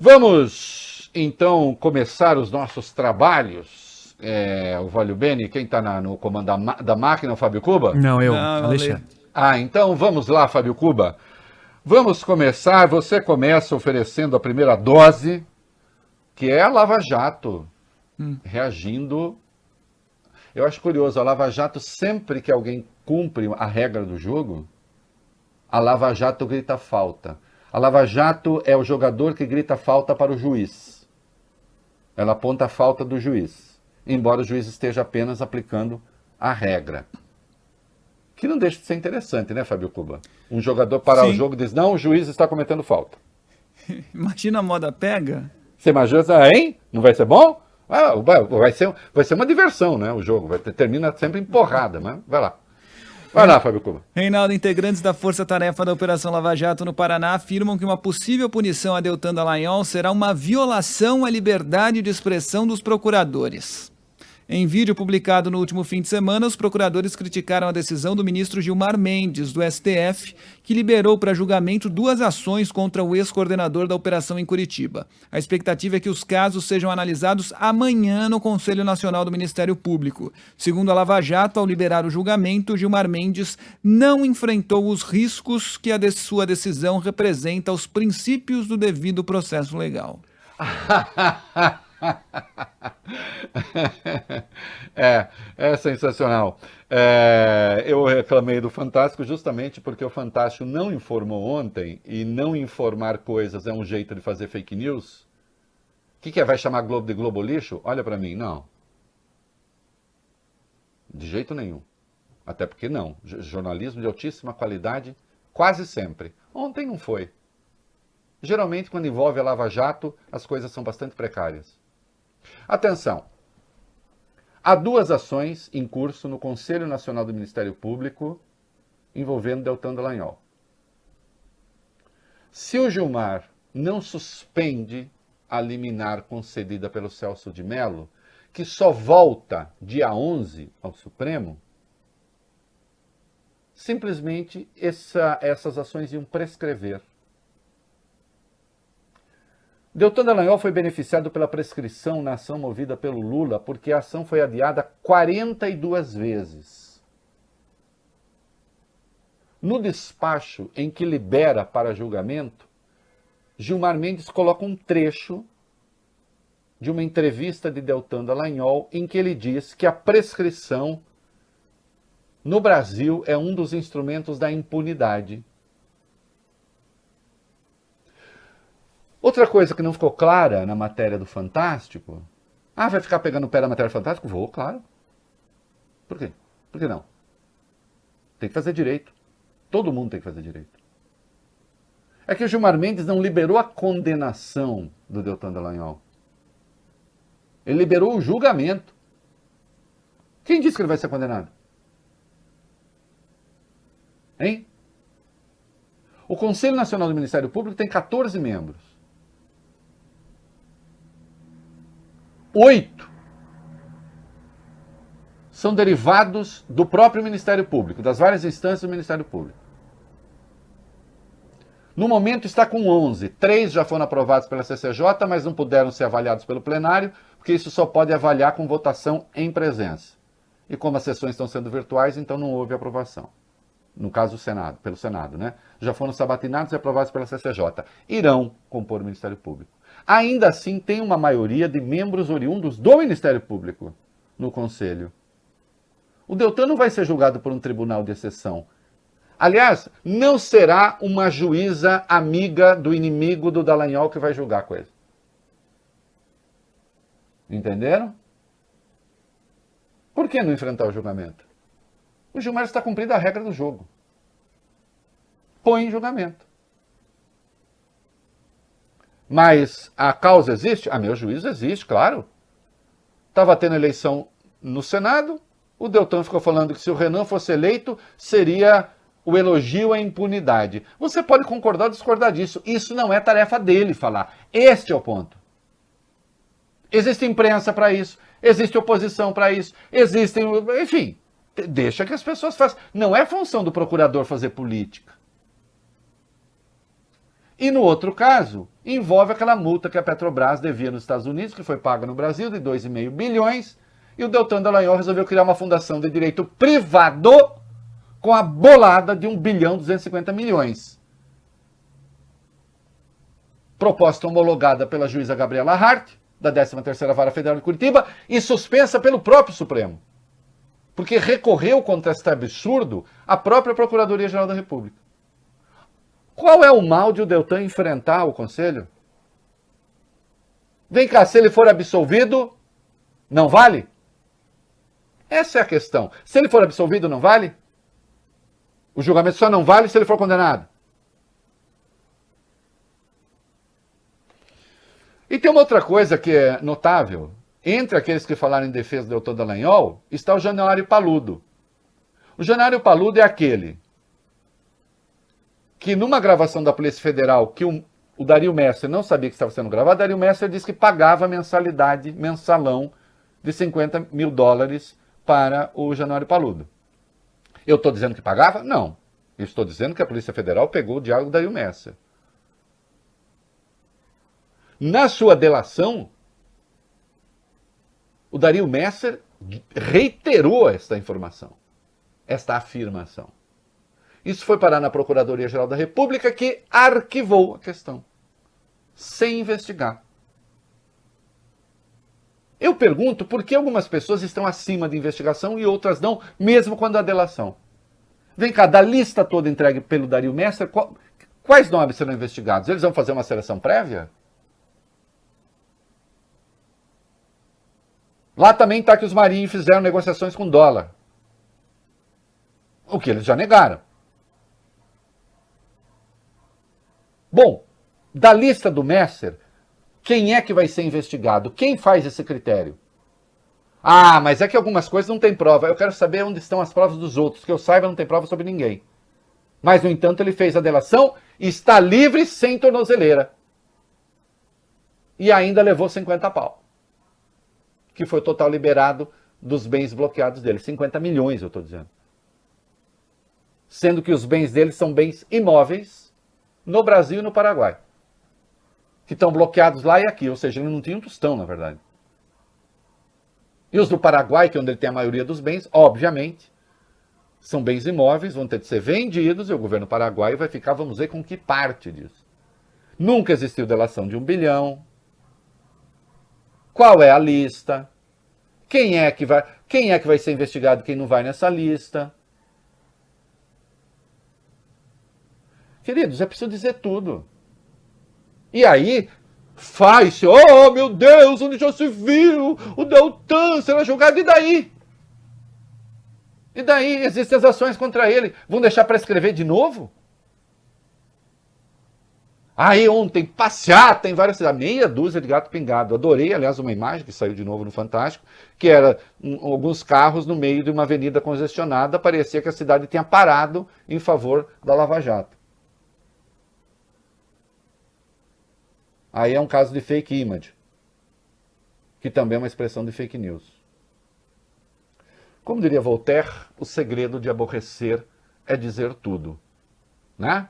Vamos, então, começar os nossos trabalhos. O Valio Bene, quem está no comando da máquina, é o Fábio Cuba? Não, eu, Não, Alexandre. Então vamos lá, Fábio Cuba. Vamos começar, você começa oferecendo a primeira dose, que é a Lava Jato, reagindo. Eu acho curioso, a Lava Jato, sempre que alguém cumpre a regra do jogo, a Lava Jato grita falta. A Lava Jato é o jogador que grita falta para o juiz. Ela aponta a falta do juiz, embora o juiz esteja apenas aplicando a regra. Que não deixa de ser interessante, né, Fábio Cuba? Um jogador parar o jogo e diz, não, o juiz está cometendo falta. Imagina a moda pega. Você imagina, hein? Não vai ser bom? Vai ser uma diversão, né, o jogo. Termina sempre em porrada, mas vai lá. Vai lá, Fábio Cuba. Reinaldo, integrantes da Força Tarefa da Operação Lava Jato no Paraná afirmam que uma possível punição a Deltan Dallagnol será uma violação à liberdade de expressão dos procuradores. Em vídeo publicado no último fim de semana, os procuradores criticaram a decisão do ministro Gilmar Mendes, do STF, que liberou para julgamento 2 ações contra o ex-coordenador da operação em Curitiba. A expectativa é que os casos sejam analisados amanhã no Conselho Nacional do Ministério Público. Segundo a Lava Jato, ao liberar o julgamento, Gilmar Mendes não enfrentou os riscos que a sua decisão representa aos princípios do devido processo legal. É sensacional. Eu reclamei do Fantástico justamente porque o Fantástico não informou ontem, e não informar coisas é um jeito de fazer fake news. O que é? Vai chamar Globo de Globo lixo? Olha pra mim, não. De jeito nenhum. Até porque não. Jornalismo de altíssima qualidade, quase sempre. Ontem não foi. Geralmente, quando envolve a Lava Jato, as coisas são bastante precárias. Atenção, há 2 ações em curso no Conselho Nacional do Ministério Público envolvendo Deltan Dallagnol. Se o Gilmar não suspende a liminar concedida pelo Celso de Mello, que só volta dia 11 ao Supremo, simplesmente essas ações iam prescrever. Deltan Dallagnol foi beneficiado pela prescrição na ação movida pelo Lula, porque a ação foi adiada 42 vezes. No despacho em que libera para julgamento, Gilmar Mendes coloca um trecho de uma entrevista de Deltan Dallagnol em que ele diz que a prescrição no Brasil é um dos instrumentos da impunidade. Outra coisa que não ficou clara na matéria do Fantástico... vai ficar pegando o pé da matéria do Fantástico? Vou, claro. Por quê? Por que não? Tem que fazer direito. Todo mundo tem que fazer direito. É que o Gilmar Mendes não liberou a condenação do Deltan Dallagnol. Ele liberou o julgamento. Quem disse que ele vai ser condenado? Hein? O Conselho Nacional do Ministério Público tem 14 membros. 8 são derivados do próprio Ministério Público, das várias instâncias do Ministério Público. No momento está com 11. 3 já foram aprovados pela CCJ, mas não puderam ser avaliados pelo plenário, porque isso só pode avaliar com votação em presença. E como as sessões estão sendo virtuais, então não houve aprovação. No caso, pelo Senado, né? Já foram sabatinados e aprovados pela CCJ. Irão compor o Ministério Público. Ainda assim, tem uma maioria de membros oriundos do Ministério Público no Conselho. O Deltan não vai ser julgado por um tribunal de exceção. Aliás, não será uma juíza amiga do inimigo do Dallagnol que vai julgar a coisa. Entenderam? Por que não enfrentar o julgamento? O Gilmar está cumprindo a regra do jogo. Põe em julgamento. Mas a causa existe? Meu juízo existe, claro. Estava tendo eleição no Senado, o Deltan ficou falando que se o Renan fosse eleito, seria o elogio à impunidade. Você pode concordar ou discordar disso. Isso não é tarefa dele falar. Este é o ponto. Existe imprensa para isso, existe oposição para isso, existem... Enfim, deixa que as pessoas façam. Não é função do procurador fazer política. E no outro caso, envolve aquela multa que a Petrobras devia nos Estados Unidos, que foi paga no Brasil, de 2,5 bilhões, e o Deltan Dallagnol resolveu criar uma fundação de direito privado com a bolada de 1 bilhão 250 milhões. Proposta homologada pela juíza Gabriela Hart, da 13ª Vara Federal de Curitiba, e suspensa pelo próprio Supremo. Porque recorreu contra este absurdo a própria Procuradoria-Geral da República. Qual é o mal de o Deltan enfrentar o Conselho? Vem cá, se ele for absolvido, não vale? Essa é a questão. Se ele for absolvido, não vale? O julgamento só não vale se ele for condenado. E tem uma outra coisa que é notável. Entre aqueles que falaram em defesa do Deltan Dallagnol, está o Januário Paludo. O Januário Paludo é aquele que numa gravação da Polícia Federal, que o Dario Messer não sabia que estava sendo gravado, Dario Messer disse que pagava mensalidade, mensalão, de 50 mil dólares para o Januário Paludo. Eu estou dizendo que pagava? Não. Eu estou dizendo que a Polícia Federal pegou o diálogo do Dario Messer. Na sua delação, o Dario Messer reiterou esta informação, esta afirmação. Isso foi parar na Procuradoria-Geral da República, que arquivou a questão, sem investigar. Eu pergunto por que algumas pessoas estão acima de investigação e outras não, mesmo quando há delação. Vem cá, da lista toda entregue pelo Dario Messer, quais nomes serão investigados? Eles vão fazer uma seleção prévia? Lá também está que os Marinho fizeram negociações com dólar. O que eles já negaram. Bom, da lista do Messer, quem é que vai ser investigado? Quem faz esse critério? Ah, mas é que algumas coisas não tem prova. Eu quero saber onde estão as provas dos outros. Que eu saiba, não tem prova sobre ninguém. Mas, no entanto, ele fez a delação e está livre sem tornozeleira. E ainda levou 50 pau. Que foi o total liberado dos bens bloqueados dele. 50 milhões, eu estou dizendo. Sendo que os bens dele são bens imóveis no Brasil e no Paraguai. Que estão bloqueados lá e aqui. Ou seja, ele não tinha um tostão, na verdade. E os do Paraguai, que é onde ele tem a maioria dos bens, obviamente, são bens imóveis, vão ter de ser vendidos e o governo paraguaio vai ficar, vamos ver, com que parte disso. Nunca existiu delação de 1 bilhão. Qual é a lista? Quem é que vai ser investigado, quem não vai nessa lista? Queridos, é preciso dizer tudo. E aí, faz-se, oh meu Deus, onde já se viu? O Deltan será julgado, e daí? E daí? Existem as ações contra ele. Vão deixar prescrever de novo? Aí ontem, passeata em várias cidades, meia dúzia de gato pingado. Adorei, aliás, uma imagem que saiu de novo no Fantástico, que era alguns carros no meio de uma avenida congestionada, parecia que a cidade tinha parado em favor da Lava Jato. Aí é um caso de fake image, que também é uma expressão de fake news. Como diria Voltaire, o segredo de aborrecer é dizer tudo, né?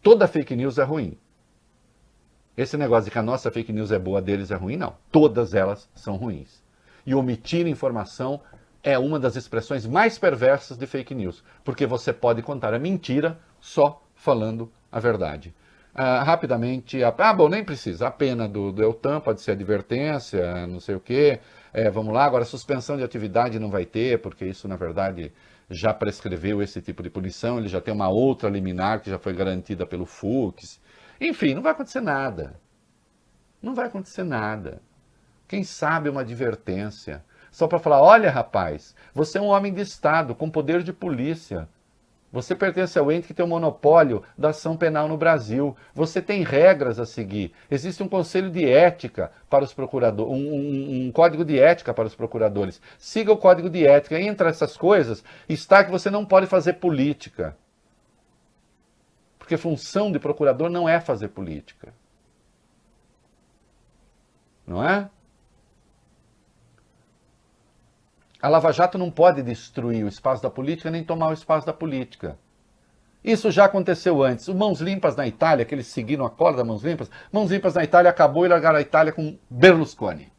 Toda fake news é ruim. Esse negócio de que a nossa fake news é boa, deles é ruim, não. Todas elas são ruins. E omitir informação é uma das expressões mais perversas de fake news, porque você pode contar a mentira só falando a verdade. Rapidamente, bom, nem precisa, a pena do Deltan pode ser advertência, não sei o quê, vamos lá, agora suspensão de atividade não vai ter, porque isso na verdade já prescreveu esse tipo de punição, ele já tem uma outra liminar que já foi garantida pelo Fux, enfim, não vai acontecer nada, não vai acontecer nada, quem sabe uma advertência, só para falar, olha rapaz, você é um homem de Estado, com poder de polícia, você pertence ao ente que tem o monopólio da ação penal no Brasil. Você tem regras a seguir. Existe um conselho de ética para os procuradores, um código de ética para os procuradores. Siga o código de ética. Entre essas coisas está que você não pode fazer política. Porque função de procurador não é fazer política. Não é? A Lava Jato não pode destruir o espaço da política nem tomar o espaço da política. Isso já aconteceu antes. O Mãos Limpas na Itália, que eles seguiram a corda Mãos Limpas na Itália acabou e largaram a Itália com Berlusconi.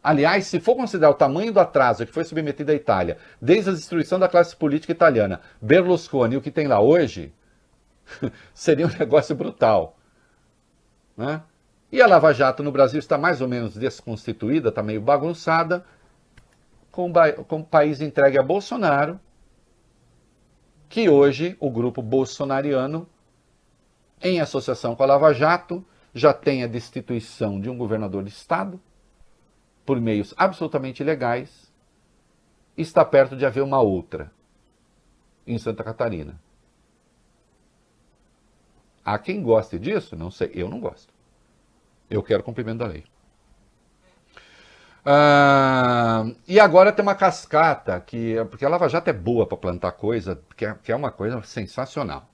Aliás, se for considerar o tamanho do atraso que foi submetido à Itália, desde a destruição da classe política italiana, Berlusconi e o que tem lá hoje, seria um negócio brutal. Né? E a Lava Jato no Brasil está mais ou menos desconstituída, está meio bagunçada, com o país entregue a Bolsonaro, que hoje o grupo bolsonariano, em associação com a Lava Jato, já tem a destituição de um governador de estado, por meios absolutamente ilegais, está perto de haver uma outra, em Santa Catarina. Há quem goste disso? Não sei, eu não gosto. Eu quero cumprimento da lei. E agora tem uma cascata, porque a Lava Jato é boa para plantar coisa, que é uma coisa sensacional.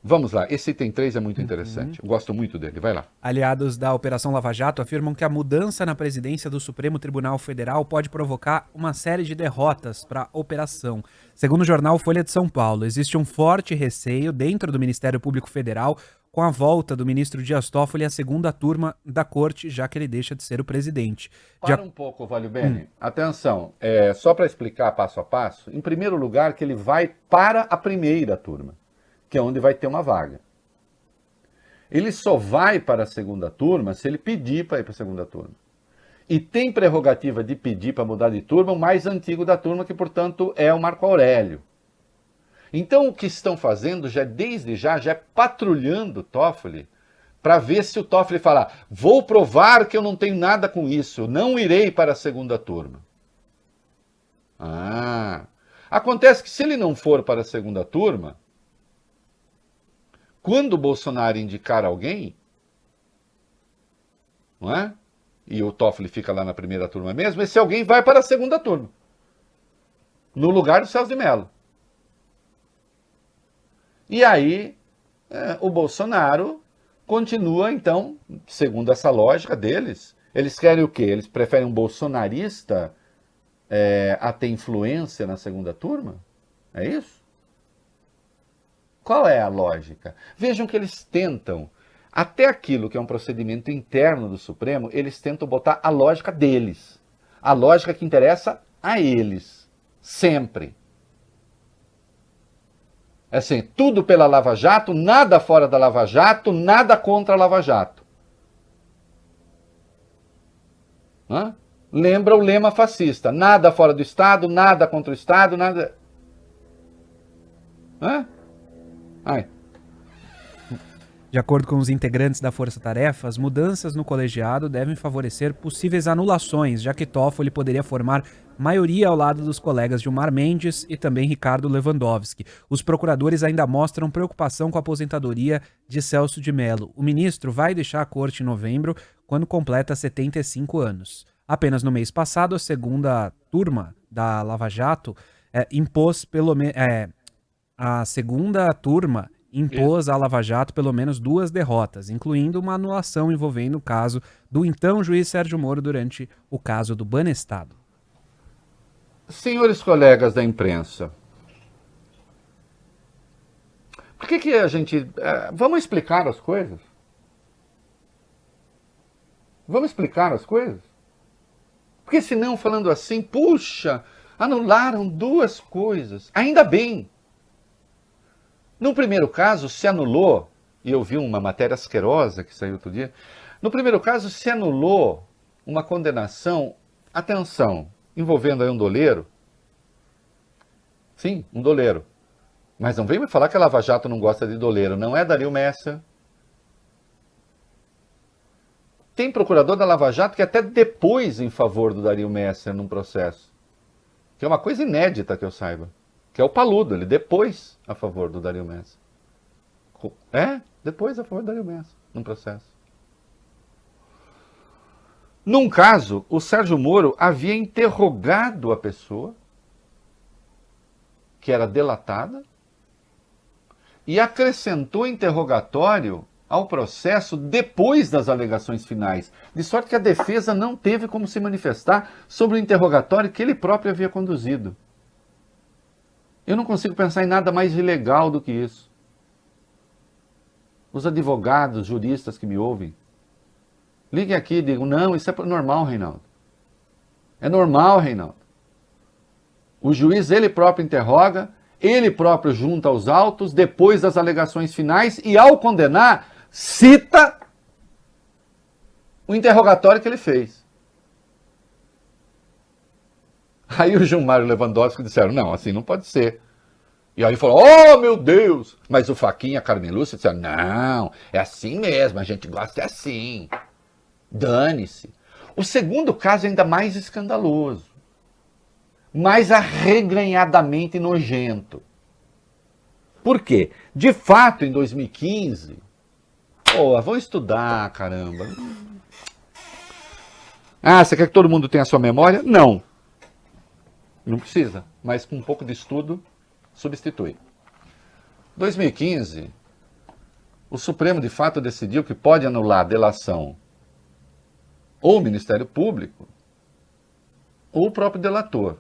Vamos lá, esse item 3 é muito interessante, eu gosto muito dele, vai lá. Aliados da Operação Lava Jato afirmam que a mudança na presidência do Supremo Tribunal Federal pode provocar uma série de derrotas para a operação. Segundo o jornal Folha de São Paulo, existe um forte receio dentro do Ministério Público Federal com a volta do ministro Dias Toffoli à segunda turma da corte, já que ele deixa de ser o presidente. Para um pouco, Valio Bene. Atenção, só para explicar passo a passo, em primeiro lugar que ele vai para a primeira turma, que é onde vai ter uma vaga. Ele só vai para a segunda turma se ele pedir para ir para a segunda turma. E tem prerrogativa de pedir para mudar de turma o mais antigo da turma, que, portanto, é o Marco Aurélio. Então, o que estão fazendo, desde já é patrulhando o Toffoli, para ver se o Toffoli falar, vou provar que eu não tenho nada com isso, não irei para a segunda turma. Acontece que se ele não for para a segunda turma, quando o Bolsonaro indicar alguém, não é? E o Toffoli fica lá na primeira turma mesmo, esse alguém vai para a segunda turma, no lugar do Celso de Mello. E aí, o Bolsonaro continua, então, segundo essa lógica deles, eles querem o quê? Eles preferem um bolsonarista a ter influência na segunda turma? É isso? Qual é a lógica? Vejam que eles tentam, até aquilo que é um procedimento interno do Supremo, eles tentam botar a lógica deles. A lógica que interessa a eles. Sempre. Assim, tudo pela Lava Jato, nada fora da Lava Jato, nada contra a Lava Jato. Lembra o lema fascista. Nada fora do Estado, nada contra o Estado, nada... De acordo com os integrantes da Força Tarefa, as mudanças no colegiado devem favorecer possíveis anulações, já que Toffoli poderia formar maioria ao lado dos colegas Gilmar Mendes e também Ricardo Lewandowski. Os procuradores ainda mostram preocupação com a aposentadoria de Celso de Mello. O ministro vai deixar a corte em novembro, quando completa 75 anos. Apenas no mês passado, a segunda turma da Lava Jato impôs à Lava Jato pelo menos 2 derrotas, incluindo uma anulação envolvendo o caso do então juiz Sérgio Moro durante o caso do Banestado. Senhores colegas da imprensa, por que a gente... vamos explicar as coisas? Vamos explicar as coisas? Porque senão, falando assim, puxa, anularam 2 coisas. Ainda bem. No primeiro caso, se anulou, e eu vi uma matéria asquerosa que saiu outro dia, no primeiro caso, se anulou uma condenação, atenção, envolvendo aí um doleiro. Sim, um doleiro. Mas não vem me falar que a Lava Jato não gosta de doleiro, não é Dario Messa. Tem procurador da Lava Jato que até depois em favor do Dario Messa num processo. Que é uma coisa inédita que eu saiba. Que é o Paludo, ele depois a favor do Dario Messa. Depois a favor do Dario Messa, num processo. Num caso, o Sérgio Moro havia interrogado a pessoa que era delatada e acrescentou interrogatório ao processo depois das alegações finais, de sorte que a defesa não teve como se manifestar sobre o interrogatório que ele próprio havia conduzido. Eu não consigo pensar em nada mais ilegal do que isso. Os advogados, juristas que me ouvem, liguem aqui e digam, não, isso é normal, Reinaldo. É normal, Reinaldo. O juiz, ele próprio interroga, ele próprio junta os autos, depois das alegações finais, e ao condenar, cita o interrogatório que ele fez. Aí o Gilmar e o Lewandowski disseram, não, assim não pode ser. E aí falou, oh meu Deus! Mas o Fachin e a Carmen Lúcia disseram, não, é assim mesmo, a gente gosta é assim. Dane-se. O segundo caso é ainda mais escandaloso, mais arreganhadamente nojento. Por quê? De fato, em 2015, vão estudar, caramba. Ah, você quer que todo mundo tenha a sua memória? Não. Não precisa, mas com um pouco de estudo, substitui. 2015, o Supremo de fato decidiu que pode anular a delação ou o Ministério Público ou o próprio delator.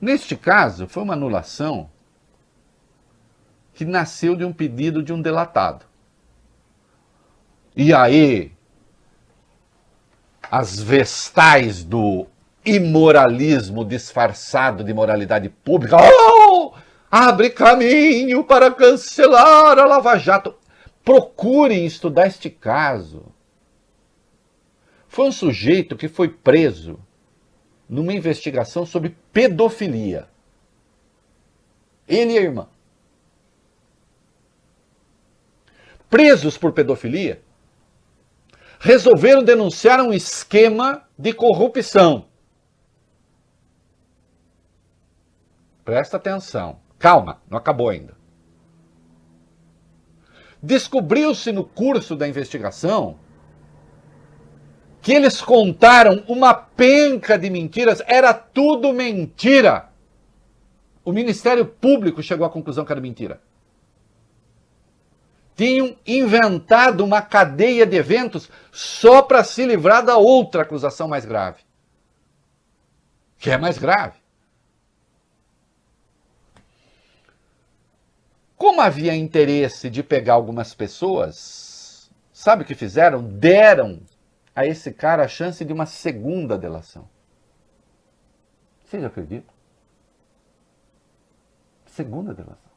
Neste caso, foi uma anulação que nasceu de um pedido de um delatado. E aí, as vestais do imoralismo disfarçado de moralidade pública, abre caminho para cancelar a Lava Jato. Procurem estudar este caso. Foi um sujeito que foi preso numa investigação sobre pedofilia. Ele e a irmã. Presos por pedofilia, resolveram denunciar um esquema de corrupção. Presta atenção. Calma, não acabou ainda. Descobriu-se no curso da investigação que eles contaram uma penca de mentiras, era tudo mentira. O Ministério Público chegou à conclusão que era mentira. Tinham inventado uma cadeia de eventos só para se livrar da outra acusação mais grave. Que é mais grave. Como havia interesse de pegar algumas pessoas, sabe o que fizeram? Deram a esse cara a chance de uma segunda delação. Vocês acreditam? Segunda delação.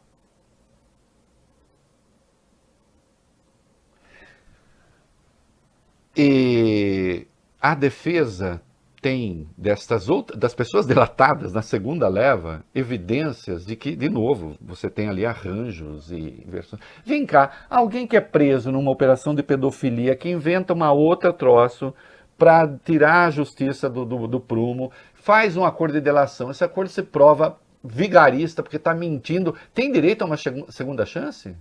E a defesa tem das pessoas delatadas na segunda leva evidências de que, de novo, você tem ali arranjos e versões. Vem cá, alguém que é preso numa operação de pedofilia, que inventa uma outra troço para tirar a justiça do prumo, faz um acordo de delação, esse acordo se prova vigarista porque está mentindo, tem direito a uma segunda chance?